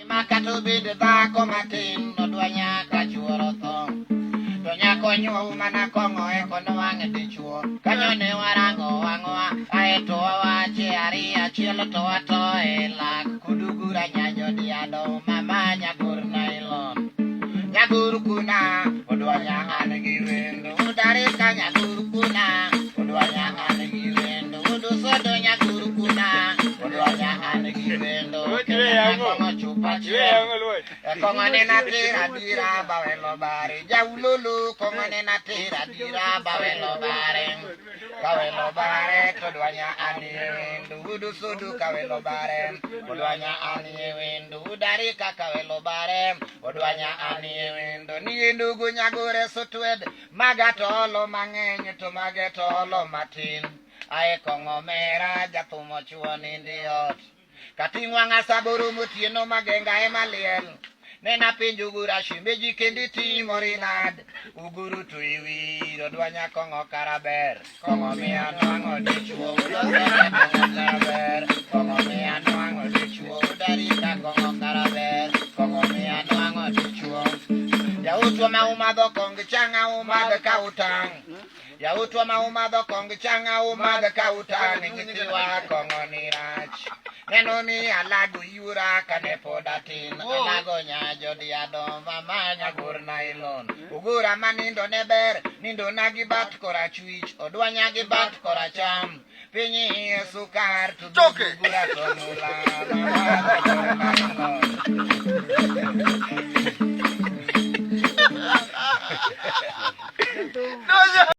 Makato bide dhako matin nodwanya ka chuoro thong. To nyako nyuo mana kongo eko nwang'e dichuo. Kanyo ne warango wang'wa aeto wawache ari achiel to watoe lak kudugura nyanyo diado mama nyagur nailon. Nyagur kuna odwanya an gi wendo udare ka nyagur kuna odwanya an gi wendo udusodo nyagur kuna odwanya an gi wendo kongo chupa kongo ne natira dira bawelo bare jaululu kongo ne natira dira bawelo bare to dwanya an gi wendo udusodo kawelo bare odwanya an gi wendo udare ka kawelo bare odwanya an wendo ni ndugu nyagore sotwed magatolo mang'eny to magetolo matin ae kongo mera jathumo chuo nindiot kating'wang'a saboro motieno magenga ema liel nena pinjo ugura shimbeji kendi timo rinad uguru to iwiro dwanya kongo karaber kongo miya nwang'o dichuo karaber kongo miya nwang'o dichuo udarika kongo karaber kongo miya nwang'o dichuo yautwa maumadho kong changa umadho kautang yautwa maumadho kong changa umadho kautang nyithiwa kongo ni rach neno ni alago yura kane podatin alago nyajo diado mama nyagur nailon ugura manindo neber nindo nagibat kora chwich odwanya gibat kora cham pinyi sukar to ugura tonula mama